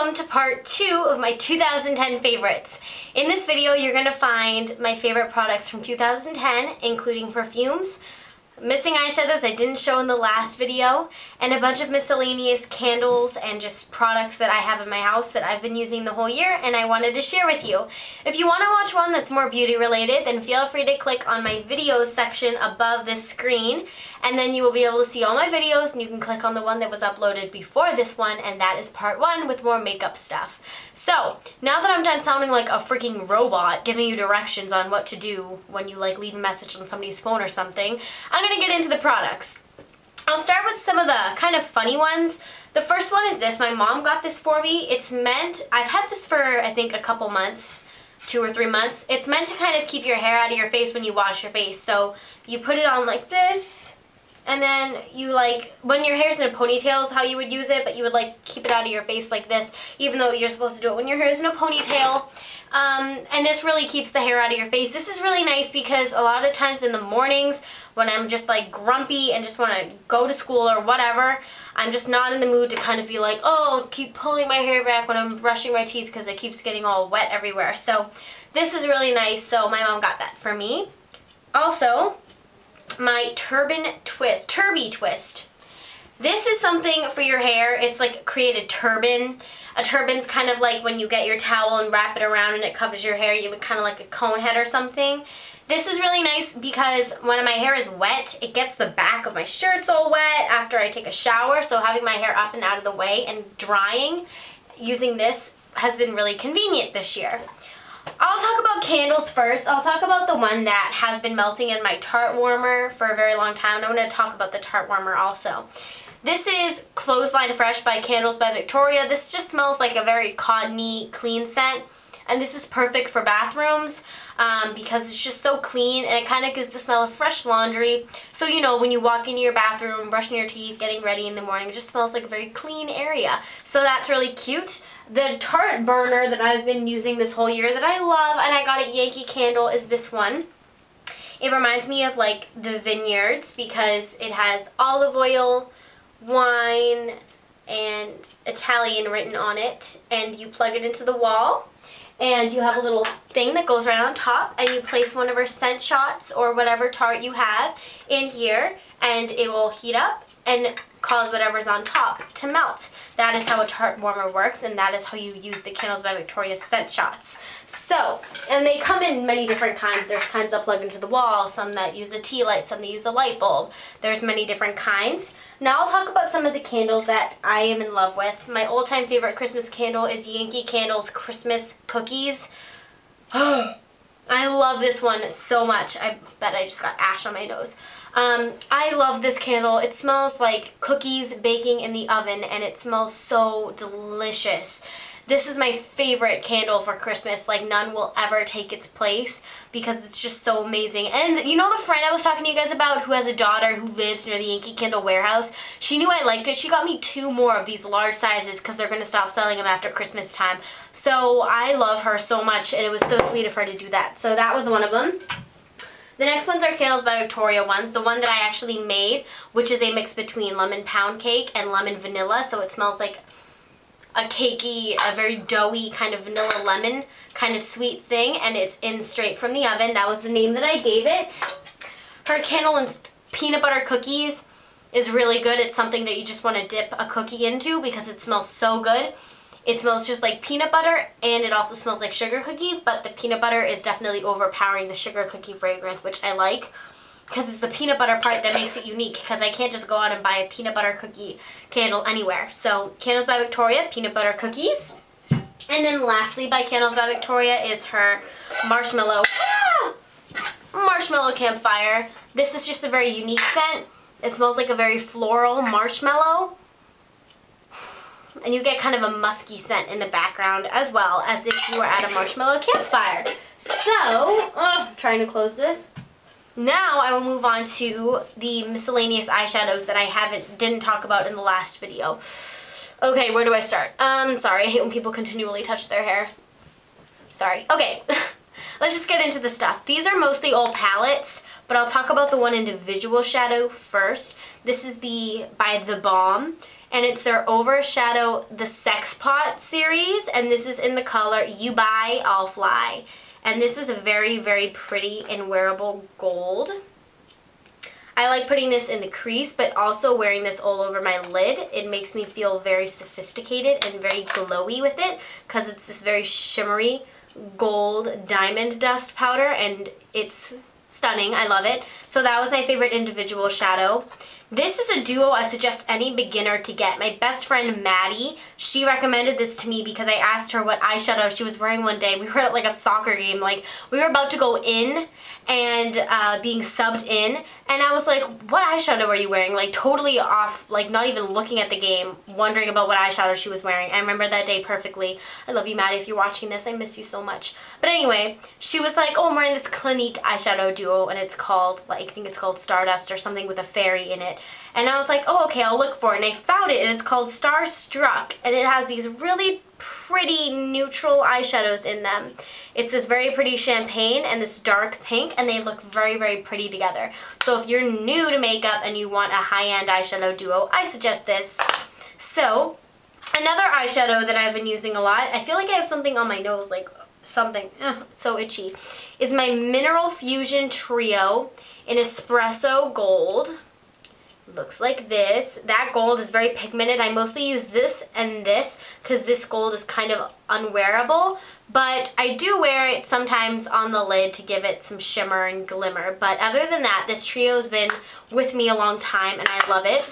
welcome to part 2 of my 2010 favorites. In this video, you're going to find my favorite products from 2010, including perfumes, missing eyeshadows I didn't show in the last video, and a bunch of miscellaneous candles and just products that I have in my house that I've been using the whole year and I wanted to share with you. If you want to watch one that's more beauty related, then feel free to click on my videos section above this screen, and then you will be able to see all my videos, and you can click on the one that was uploaded before this one, and that is part 1 with more makeup stuff. So, now that I'm done sounding like a freaking robot giving you directions on what to do when you leave a message on somebody's phone or something, I'm going to get into the products. I'll start with some of the kind of funny ones. The first one is this. My mom got this for me. It's meant, I've had this for I think a couple months, 2 or 3 months. It's meant to kind of keep your hair out of your face when you wash your face. So you put it on like this, and then you when your hair's in a ponytail is how you would use it, but you would keep it out of your face like this, even though you're supposed to do it when your hair is in a ponytail. And this really keeps the hair out of your face. This is really nice because a lot of times in the mornings when I'm just grumpy and just want to go to school or whatever, I'm just not in the mood to kind of be oh, keep pulling my hair back when I'm brushing my teeth because it keeps getting all wet everywhere. So this is really nice, so my mom got that for me. Also, my Turby Twist. This is something for your hair. It's create a turban. A turban's kind of like when you get your towel and wrap it around and it covers your hair. You look kind of like a cone head or something. This is really nice because when my hair is wet, it gets the back of my shirts all wet after I take a shower. So having my hair up and out of the way and drying using this has been really convenient this year. I'll talk about candles first. I'll talk about the one that has been melting in my Tarte warmer for a very long time. And I'm going to talk about the Tarte warmer also. This is Clothesline Fresh by Candles by Victoria. This just smells like a very cottony, clean scent. And this is perfect for bathrooms because it's just so clean and it kind of gives the smell of fresh laundry. So, you know, when you walk into your bathroom, brushing your teeth, getting ready in the morning, it just smells like a very clean area. So that's really cute. The Tarte burner that I've been using this whole year that I love, and I got at Yankee Candle, is this one. It reminds me of the vineyards because it has olive oil, wine, and Italian written on it, and you plug it into the wall. And you have a little thing that goes right on top, and you place one of our scent shots or whatever Tarte you have in here, and it will heat up and cause whatever's on top to melt. That is how a Tarte warmer works, and that is how you use the Candles by Victoria scent shots. So, and they come in many different kinds. There's kinds that plug into the wall, some that use a tea light, some that use a light bulb. There's many different kinds. Now I'll talk about some of the candles that I am in love with. My all-time favorite Christmas candle is Yankee Candle's Christmas Cookies. I love this one so much. I bet I just got ash on my nose. I love this candle. It smells like cookies baking in the oven, and it smells so delicious. This is my favorite candle for Christmas. None will ever take its place because it's just so amazing. And you know the friend I was talking to you guys about who has a daughter who lives near the Yankee Candle warehouse? She knew I liked it. She got me 2 more of these large sizes because they're going to stop selling them after Christmas time. So I love her so much, and it was so sweet of her to do that. So that was one of them. The next ones are Candles by Victoria ones. The one that I actually made, which is a mix between lemon pound cake and lemon vanilla. So it smells like a cakey, a very doughy kind of vanilla lemon kind of sweet thing, and it's in straight from the oven. That was the name that I gave it. Her candle and peanut butter cookies is really good. It's something that you just want to dip a cookie into because it smells so good. It smells just like peanut butter, and it also smells like sugar cookies, but the peanut butter is definitely overpowering the sugar cookie fragrance, which I like. Because it's the peanut butter part that makes it unique, because I can't just go out and buy a peanut butter cookie candle anywhere. So Candles by Victoria, peanut butter cookies. And then lastly by Candles by Victoria is her marshmallow campfire. This is just a very unique scent. It smells like a very floral marshmallow. And you get kind of a musky scent in the background as well as if you were at a marshmallow campfire. So, I'm trying to close this. Now I will move on to the miscellaneous eyeshadows that I didn't talk about in the last video. Okay, where do I start? Sorry, I hate when people continually touch their hair. Sorry. Okay, let's just get into the stuff. These are mostly all palettes, but I'll talk about the one individual shadow first. This is by The Balm, and it's their Overshadow the Sex Pot series, and this is in the color You Buy, I'll Fly. And this is a very, very pretty and wearable gold. I like putting this in the crease, but also wearing this all over my lid. It makes me feel very sophisticated and very glowy with it because it's this very shimmery gold diamond dust powder, and it's stunning. I love it. So that was my favorite individual shadow. This is a duo I suggest any beginner to get. My best friend Maddie, she recommended this to me because I asked her what eyeshadow she was wearing one day. We were at like a soccer game, like we were about to go in and being subbed in, and I was like, what eyeshadow are you wearing? Like totally off, like not even looking at the game, wondering about what eyeshadow she was wearing. I remember that day perfectly. I love you, Maddie, if you're watching this. I miss you so much. But anyway, she was like, oh, I'm wearing this Clinique eyeshadow duo, and it's called, like, I think it's called Stardust or something with a fairy in it. And I was like, oh, okay, I'll look for it. And I found it, and it's called Starstruck, and it has these really pretty neutral eyeshadows in them. It's this very pretty champagne and this dark pink, and they look very, very pretty together. So if you're new to makeup and you want a high-end eyeshadow duo, I suggest this. So, another eyeshadow that I've been using a lot, I feel like I have something on my nose, like something, it's so itchy, is my Mineral Fusion Trio in Espresso Gold. Looks like this. That gold is very pigmented. I mostly use this and this because this gold is kind of unwearable, but I do wear it sometimes on the lid to give it some shimmer and glimmer. But other than that, this trio has been with me a long time and I love it.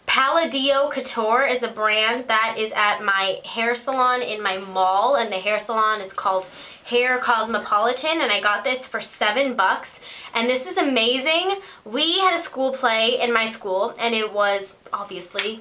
Palladio Couture is a brand that is at my hair salon in my mall, and the hair salon is called Hair Cosmopolitan, and I got this for $7, and this is amazing. We had a school play in my school, and it was, obviously,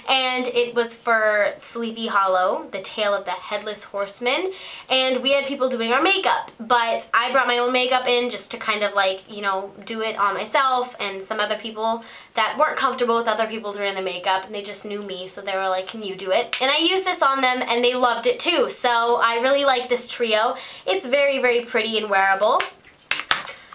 and it was for Sleepy Hollow, the tale of the Headless Horseman, and we had people doing our makeup, but I brought my own makeup in just to kind of like, you know, do it on myself, and some other people that weren't comfortable with other people doing the makeup, and they just knew me, so they were like, can you do it? And I used this on them, and they loved it too, so I really like this trio. It's very, very pretty and wearable.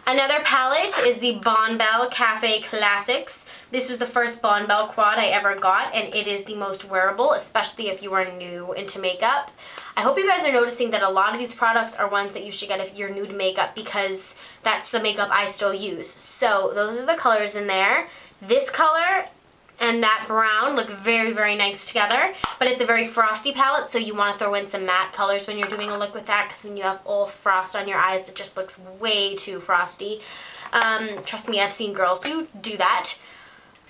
Another palette is the Bonbelle Cafe Classics. This was the first Bonbelle quad I ever got, and it is the most wearable, especially if you are new into makeup. I hope you guys are noticing that a lot of these products are ones that you should get if you're new to makeup, because that's the makeup I still use. So those are the colors in there. This color and that brown look very, very nice together, but it's a very frosty palette, so you want to throw in some matte colors when you're doing a look with that, because when you have all frost on your eyes, it just looks way too frosty. Trust me, I've seen girls who do that.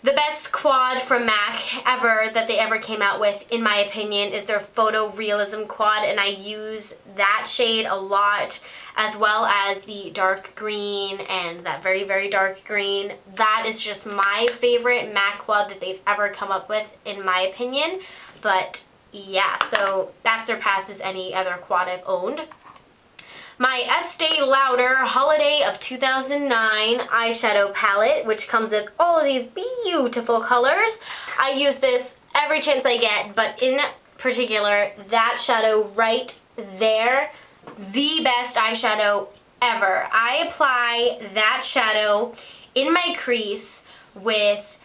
The best quad from MAC ever that they ever came out with, in my opinion, is their Photo Realism quad, and I use that shade a lot, as well as the dark green and that very, very dark green. That is just my favorite MAC quad that they've ever come up with, in my opinion. But yeah, so that surpasses any other quad I've owned. My Estee Lauder Holiday of 2009 eyeshadow palette, which comes with all of these beautiful colors. I use this every chance I get, but in particular, that shadow right there, the best eyeshadow ever. I apply that shadow in my crease with,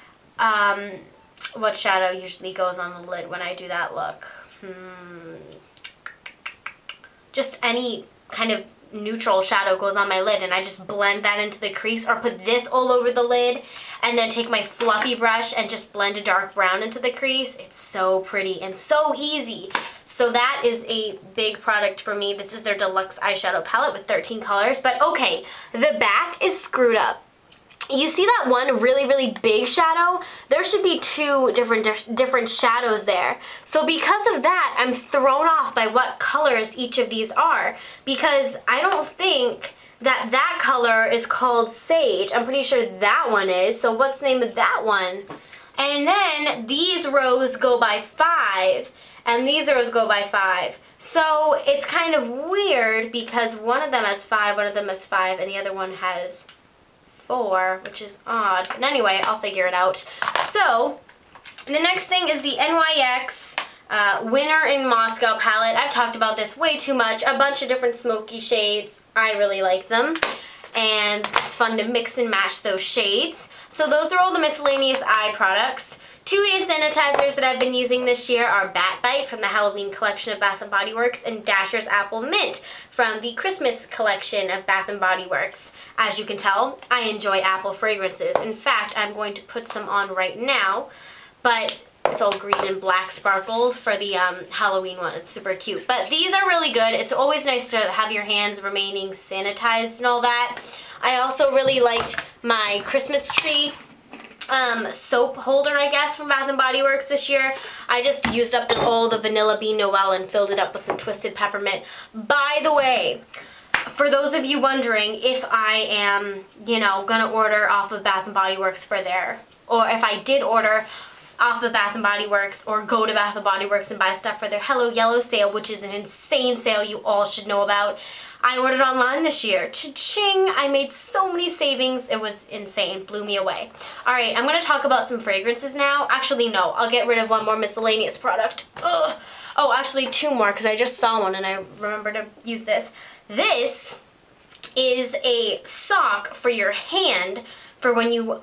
what shadow usually goes on the lid when I do that look? Just any kind of neutral shadow goes on my lid, and I just blend that into the crease, or put this all over the lid and then take my fluffy brush and just blend a dark brown into the crease. It's so pretty and so easy. So that is a big product for me. This is their deluxe eyeshadow palette with 13 colors. But okay, the back is screwed up. You see that one really, really big shadow? There should be two different shadows there. So because of that, I'm thrown off by what colors each of these are, because I don't think that that color is called Sage. I'm pretty sure that one is. So what's the name of that one? And then these rows go by 5, and these rows go by 5. So it's kind of weird because one of them has 5, one of them has 5, and the other one has 4, which is odd. But anyway, I'll figure it out. So, the next thing is the NYX Winter in Moscow palette. I've talked about this way too much. A bunch of different smoky shades. I really like them. And it's fun to mix and match those shades. So those are all the miscellaneous eye products. Two hand sanitizers that I've been using this year are Bat Bite from the Halloween collection of Bath & Body Works and Dasher's Apple Mint from the Christmas collection of Bath & Body Works. As you can tell, I enjoy apple fragrances. In fact, I'm going to put some on right now, but it's all green and black sparkled for the Halloween one. It's super cute. But these are really good. It's always nice to have your hands remaining sanitized and all that. I also really liked my Christmas tree soap holder, I guess, from Bath & Body Works this year. I just used up all the Vanilla Bean Noel and filled it up with some Twisted Peppermint. By the way, for those of you wondering if I am, you know, gonna order off of Bath & Body Works for there, or if I did order off of Bath & Body Works or go to Bath & Body Works and buy stuff for their Hello Yellow sale, which is an insane sale you all should know about. I ordered online this year. Cha-ching! I made so many savings. It was insane. Blew me away. Alright, I'm going to talk about some fragrances now. Actually, no. I'll get rid of one more miscellaneous product. Ugh. Oh, actually two more because I just saw one and I remember to use this. This is a sock for your hand for when you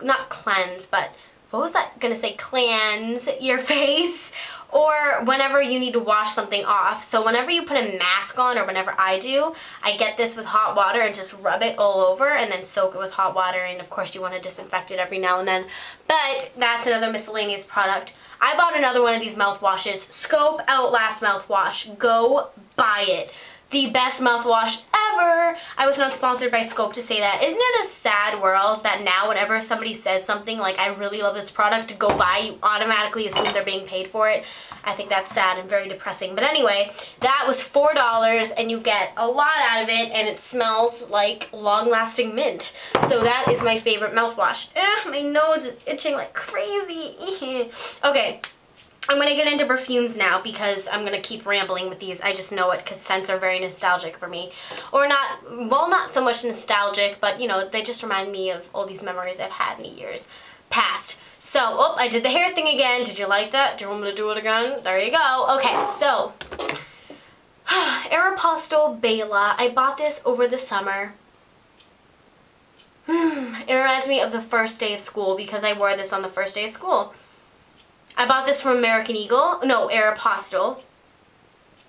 not cleanse, but what was that gonna say? Cleanse your face, or whenever you need to wash something off. So whenever you put a mask on, or whenever I do, I get this with hot water and just rub it all over and then soak it with hot water, and of course you want to disinfect it every now and then. But that's another miscellaneous product. I bought another one of these mouthwashes, Scope Outlast mouthwash. Go buy it. The best mouthwash ever. I was not sponsored by Scope to say that. Isn't it a sad world that now whenever somebody says something like, I really love this product to go buy, you automatically assume they're being paid for it? I think that's sad and very depressing. But anyway, that was $4 and you get a lot out of it and it smells like long-lasting mint. So that is my favorite mouthwash. My nose is itching like crazy. Okay. I'm going to get into perfumes now because I'm going to keep rambling with these. I just know it because scents are very nostalgic for me. Or not, well, not so much nostalgic, but, you know, they just remind me of all these memories I've had in the years past. So, oh, I did the hair thing again. Did you like that? Do you want me to do it again? There you go. Okay, so, Aeropostale Bella. I bought this over the summer. It reminds me of the first day of school because I wore this on the first day of school. I bought this from American Eagle, no, Aeropostale,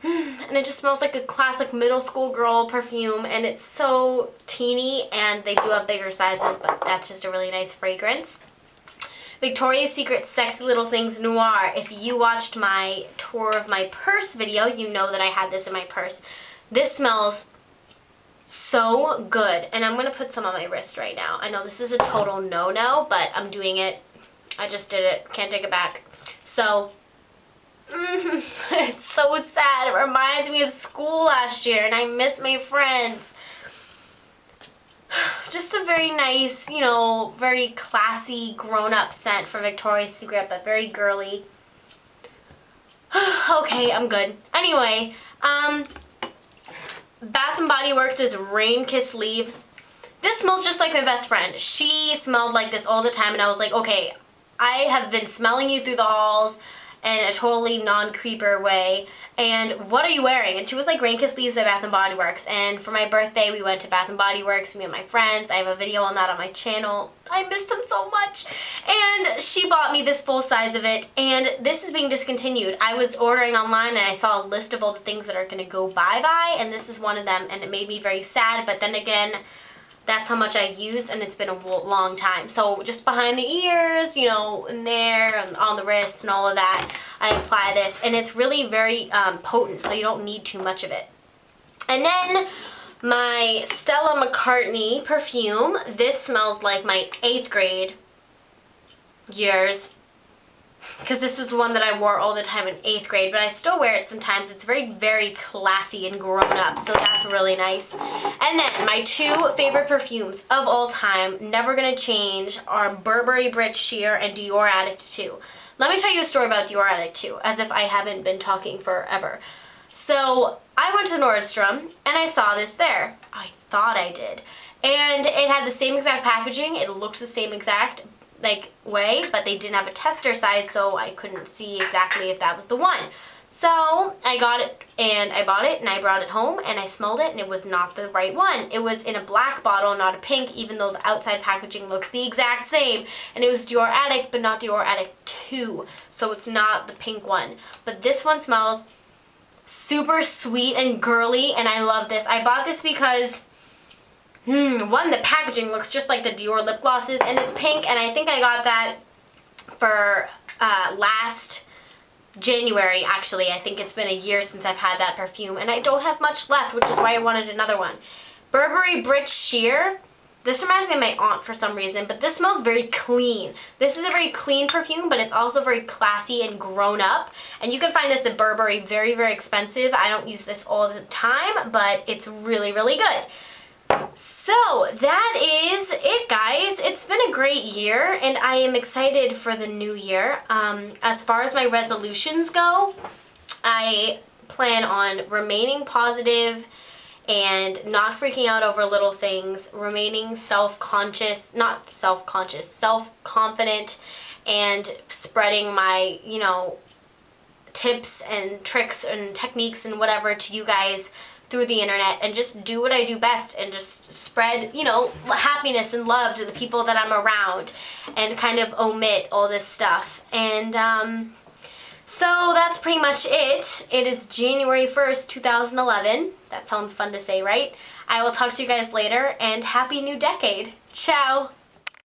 and it just smells like a classic middle school girl perfume, and it's so teeny, and they do have bigger sizes, but that's just a really nice fragrance. Victoria's Secret Sexy Little Things Noir. If you watched my tour of my purse video, you know that I had this in my purse. This smells so good, and I'm going to put some on my wrist right now. I know this is a total no-no, but I'm doing it. I just did it. Can't take it back. So, it's so sad. It reminds me of school last year, and I miss my friends. Just a very nice, you know, very classy, grown-up scent for Victoria's Secret, but very girly. Okay, I'm good. Anyway, Bath & Body Works' Rain Kiss Leaves. This smells just like my best friend. She smelled like this all the time, and I was like, okay, I have been smelling you through the halls in a totally non-creeper way, and what are you wearing? And she was like, Rain Kiss Leaves by Bath & Body Works, and for my birthday we went to Bath & Body Works, me and my friends. I have a video on that on my channel. I miss them so much, and she bought me this full size of it, and this is being discontinued. I was ordering online and I saw a list of all the things that are going to go bye-bye, and this is one of them, and it made me very sad, but then again, that's how much I used, and it's been a long time. So just behind the ears, you know, in there, and on the wrists, and all of that, I apply this. And it's really very potent, so you don't need too much of it. And then my Stella McCartney perfume. This smells like my 8th grade years, because this was the one that I wore all the time in 8th grade, but I still wear it sometimes. It's very, very classy and grown up, so that's really nice. And then my two favorite perfumes of all time, never gonna change, are Burberry Brit Sheer and Dior Addict 2. Let me tell you a story about Dior Addict 2, as if I haven't been talking forever. So I went to Nordstrom and I saw this there. I thought I did. And it had the same exact packaging, it looked the same exact way, but they didn't have a tester size, so I couldn't see exactly if that was the one. So I got it and I bought it and I brought it home and I smelled it and it was not the right one. It was in a black bottle, not a pink, even though the outside packaging looks the exact same. And it was Dior Addict, but not Dior Addict 2. So it's not the pink one. But this one smells super sweet and girly, and I love this. I bought this because, one, the packaging looks just like the Dior lip glosses, and it's pink, and I think I got that for last January, actually. I think it's been a year since I've had that perfume, and I don't have much left, which is why I wanted another one. Burberry Brit Sheer. This reminds me of my aunt for some reason, but this smells very clean. This is a very clean perfume, but it's also very classy and grown up. And you can find this at Burberry, very, very expensive. I don't use this all the time, but it's really, really good. So that is it, guys. It's been a great year, and I am excited for the new year. As far as my resolutions go, I plan on remaining positive and not freaking out over little things, remaining self-confident, and spreading my, tips and tricks and techniques and whatever to you guys through the internet, and just do what I do best and just spread, happiness and love to the people that I'm around, and kind of omit all this stuff. And so that's pretty much it. It is January 1st, 2011. That sounds fun to say, right? I will talk to you guys later, and happy new decade. Ciao!